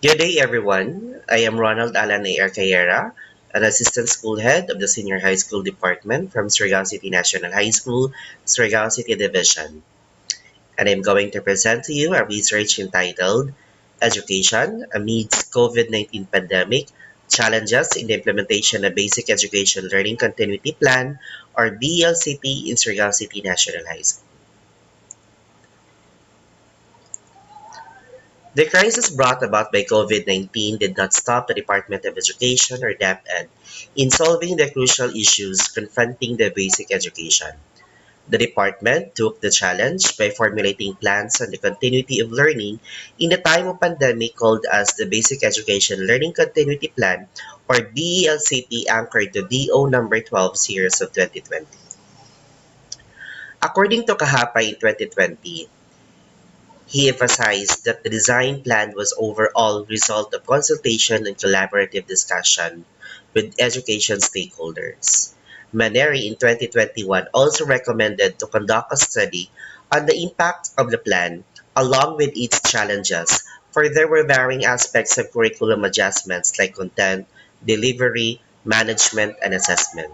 Good day, everyone. I am Ronald Alan A. Arcayera, an assistant school head of the Senior High School Department from Surigao City National High School, Surigao City Division. And I'm going to present to you a research entitled Education Amidst COVID-19 Pandemic Challenges in the Implementation of Basic Education Learning Continuity Plan, or BLCP, in Surigao City National High School. The crisis brought about by COVID-19 did not stop the Department of Education or DepEd in solving the crucial issues confronting the basic education. The department took the challenge by formulating plans on the continuity of learning in the time of pandemic called as the Basic Education Learning Continuity Plan, or BELCP, anchored to DO number 12 series of 2020. According to Kahapa in 2020, he emphasized that the design plan was overall result of consultation and collaborative discussion with education stakeholders. Maneri in 2021 also recommended to conduct a study on the impact of the plan along with its challenges, for there were varying aspects of curriculum adjustments like content, delivery, management, and assessment.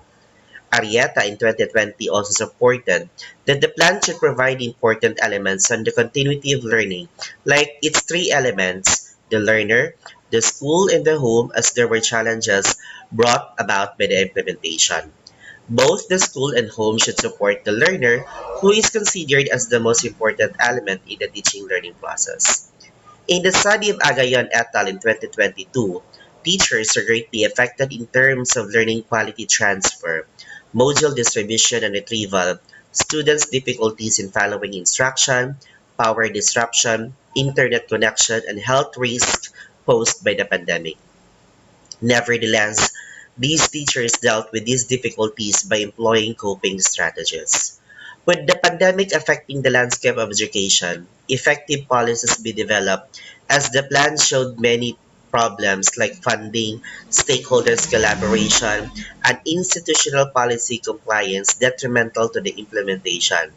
Arrieta in 2020 also supported that the plan should provide important elements on the continuity of learning, like its three elements: the learner, the school, and the home, as there were challenges brought about by the implementation. Both the school and home should support the learner, who is considered as the most important element in the teaching learning process. In the study of Agayon et al. In 2022, teachers are greatly affected in terms of learning quality transfer, module distribution and retrieval, students' difficulties in following instruction, power disruption, internet connection, and health risks posed by the pandemic. Nevertheless, these teachers dealt with these difficulties by employing coping strategies. With the pandemic affecting the landscape of education, effective policies be developed, as the plan showed many problems like funding, stakeholders collaboration, and institutional policy compliance detrimental to the implementation.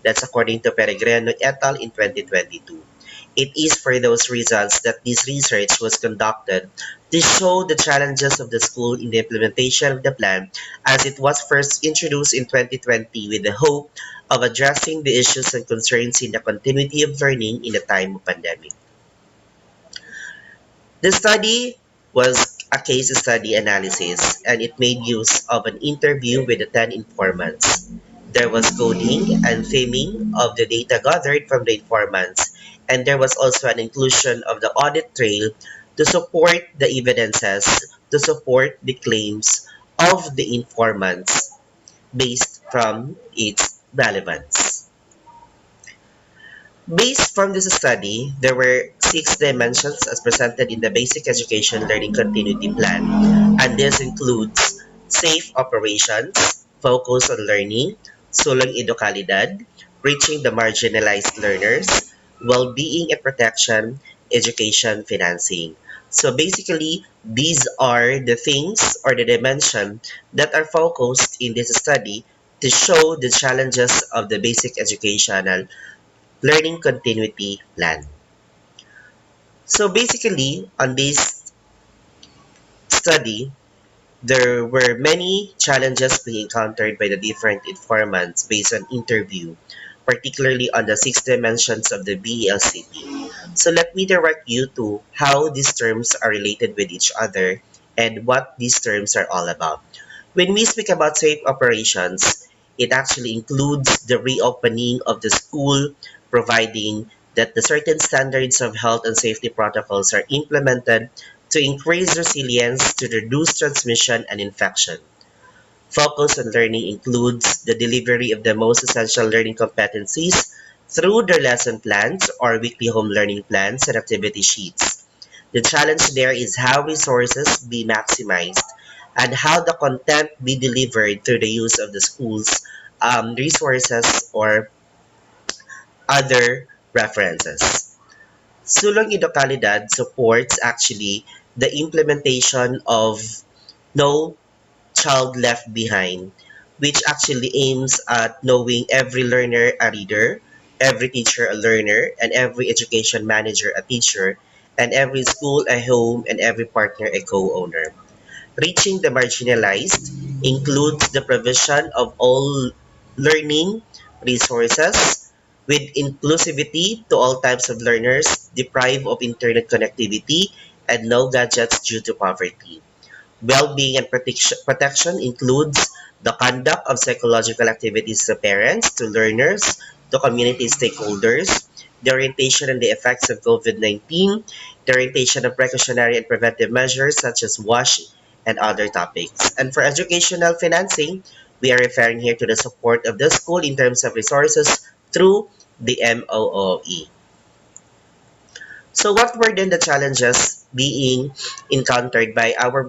That's according to Peregrino et al. In 2022. It is for those reasons that this research was conducted to show the challenges of the school in the implementation of the plan, as it was first introduced in 2020 with the hope of addressing the issues and concerns in the continuity of learning in the time of pandemic. The study was a case study analysis, and it made use of an interview with the 10 informants. There was coding and theming of the data gathered from the informants, and there was also an inclusion of the audit trail to support the evidences, to support the claims of the informants based from its relevance. Based from this study, there were six dimensions as presented in the Basic Education Learning Continuity Plan, and this includes safe operations, focus on learning, sulong edukalidad, reaching the marginalized learners, well-being and protection, education financing. So basically, these are the things or the dimension that are focused in this study to show the challenges of the basic educational learning continuity plan. So basically, on this study, there were many challenges being encountered by the different informants based on interview, particularly on the six dimensions of the BELCP. So let me direct you to how these terms are related with each other and what these terms are all about. When we speak about safe operations, it actually includes the reopening of the school, providing that the certain standards of health and safety protocols are implemented to increase resilience, to reduce transmission and infection. Focus on learning includes the delivery of the most essential learning competencies through their lesson plans or weekly home learning plans and activity sheets. The challenge there is how resources be maximized and how the content be delivered through the use of the school's resources or other references. Sulong Idokalidad supports actually the implementation of No Child Left Behind, which actually aims at knowing every learner a reader, every teacher a learner, and every education manager a teacher, and every school a home, and every partner a co-owner. Reaching the marginalized includes the provision of all learning resources with inclusivity to all types of learners deprived of internet connectivity and no gadgets due to poverty. Well-being and protection includes the conduct of psychological activities to parents, to learners, to community stakeholders, the orientation and the effects of COVID-19, the orientation of precautionary and preventive measures such as WASH and other topics. And for educational financing, we are referring here to the support of the school in terms of resources through the MOOE. So what were then the challenges being encountered by our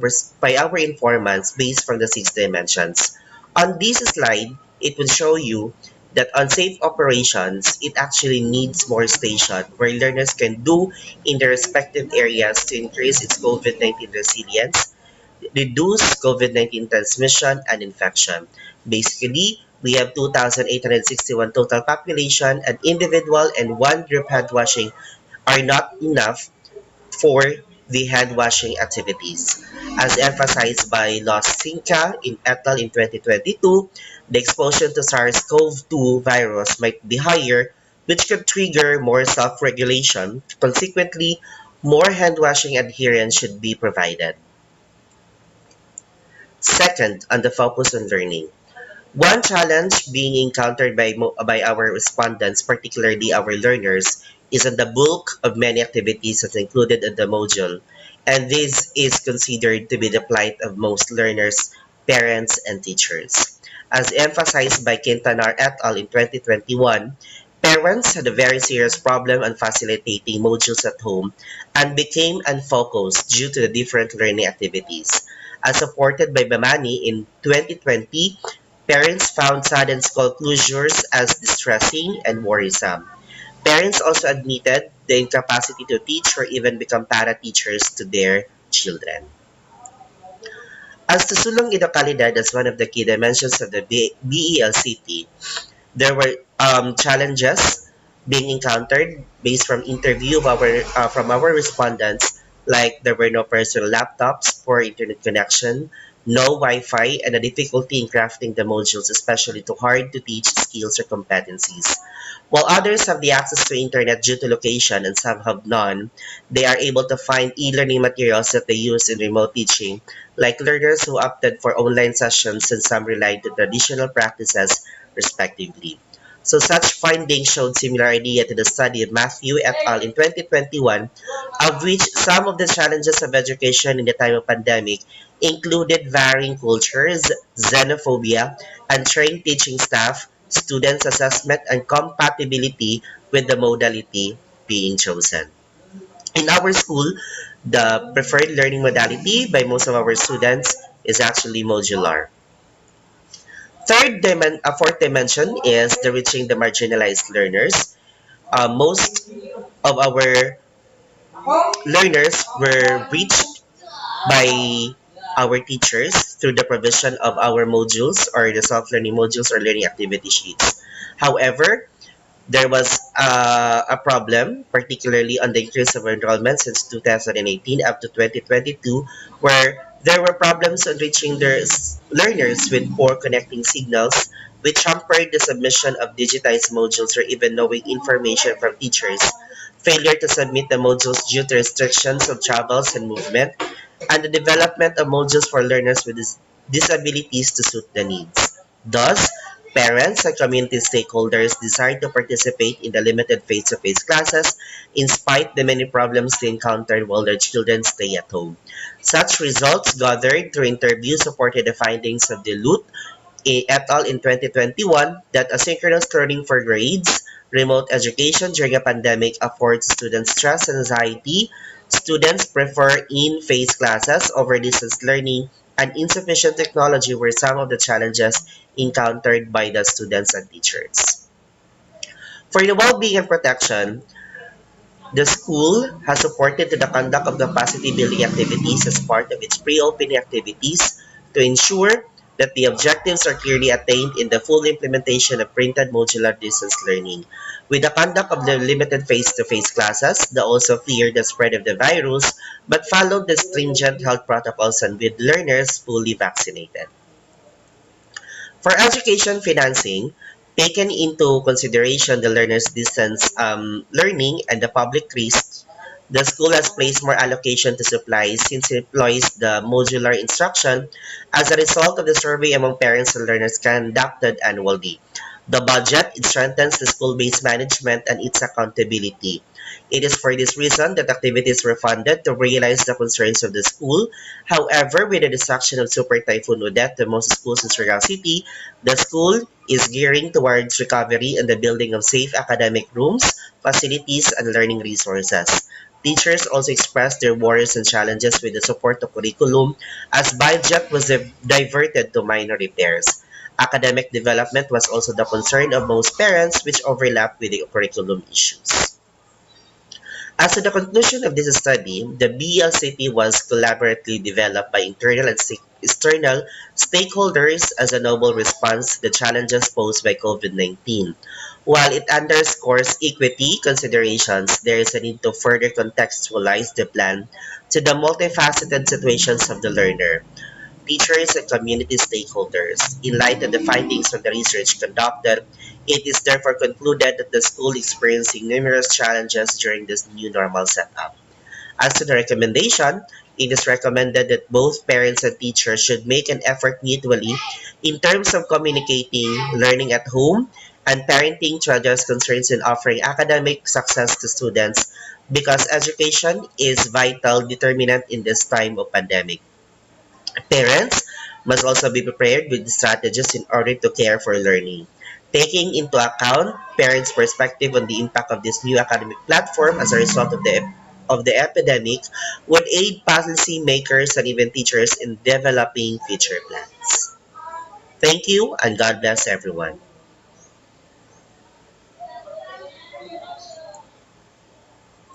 informants based from the six dimensions? On this slide, it will show you that unsafe operations, it actually needs more station where learners can do in their respective areas to increase its COVID-19 resilience, reduce COVID-19 transmission and infection. Basically, we have 2,861 total population, and individual and one group hand washing are not enough for the hand washing activities. As emphasized by Los Cinca in et al. In 2022, the exposure to SARS-CoV-2 virus might be higher, which could trigger more self-regulation. Consequently, more hand washing adherence should be provided. Second, on the focus on learning. One challenge being encountered by our respondents, particularly our learners, is on the bulk of many activities that's included in the module, and this is considered to be the plight of most learners, parents, and teachers. As emphasized by Quintanar et al. In 2021, parents had a very serious problem on facilitating modules at home and became unfocused due to the different learning activities. As supported by Bamani in 2020, parents found sudden school closures as distressing and worrisome. Parents also admitted the incapacity to teach or even become para-teachers to their children. As to sulong edukalidad as one of the key dimensions of the BELCT, there were challenges being encountered based from interview of from our respondents, like there were no personal laptops for internet connection, no Wi-Fi, and a difficulty in crafting the modules, especially to hard to teach skills or competencies. While others have the access to internet due to location and some have none, they are able to find e-learning materials that they use in remote teaching, like learners who opted for online sessions and some relied on traditional practices, respectively. So such findings showed similar idea to the study of Matthew et al. In 2021, of which some of the challenges of education in the time of pandemic included varying cultures, xenophobia, untrained teaching staff, students' assessment, and compatibility with the modality being chosen. In our school, the preferred learning modality by most of our students is actually modular. Fourth dimension is the reaching the marginalized learners. Most of our learners were reached by our teachers through the provision of our modules or the self-learning modules or learning activity sheets. However, there was a problem, particularly on the increase of enrollment since 2018 up to 2022, where there were problems on reaching their learners with poor connecting signals, which hampered the submission of digitized modules or even knowing information from teachers, failure to submit the modules due to restrictions of travels and movement, and the development of modules for learners with disabilities to suit the needs. Thus, parents and community stakeholders desire to participate in the limited face-to-face classes in spite the many problems they encountered while their children stay at home. Such results gathered through interviews supported the findings of the LUT et al. In 2021 that asynchronous learning for grades, remote education during a pandemic affords students stress and anxiety. Students prefer in-face classes over distance learning, and insufficient technology were some of the challenges encountered by the students and teachers. For the well-being and protection, the school has supported the conduct of capacity building activities as part of its pre-opening activities to ensure that the objectives are clearly attained in the full implementation of printed modular distance learning. With the conduct of the limited face-to-face classes, they also feared the spread of the virus but followed the stringent health protocols and with learners fully vaccinated. For education financing, taken into consideration the learner's distance learning and the public risks, the school has placed more allocation to supplies since it employs the modular instruction as a result of the survey among parents and learners conducted annually. The budget it strengthens the school-based management and its accountability. It is for this reason that activities were funded to realize the concerns of the school. However, with the destruction of Super Typhoon Odette to most schools in Surigao City, the school is gearing towards recovery and the building of safe academic rooms, facilities, and learning resources. Teachers also expressed their worries and challenges with the support of curriculum as budget was diverted to minor repairs. Academic development was also the concern of most parents, which overlapped with the curriculum issues. As to the conclusion of this study, the BLCP was collaboratively developed by internal and external stakeholders as a noble response to the challenges posed by COVID-19. While it underscores equity considerations, there is a need to further contextualize the plan to the multifaceted situations of the learner, teachers, and community stakeholders. In light of the findings of the research conducted, it is therefore concluded that the school is experiencing numerous challenges during this new normal setup. As to the recommendation, it is recommended that both parents and teachers should make an effort mutually in terms of communicating, learning at home, and parenting to address concerns in offering academic success to students because education is vital determinant in this time of pandemic. Parents must also be prepared with strategies in order to care for learning. Taking into account parents' perspective on the impact of this new academic platform as a result of the epidemic would aid policy makers and even teachers in developing future plans. Thank you and God bless everyone.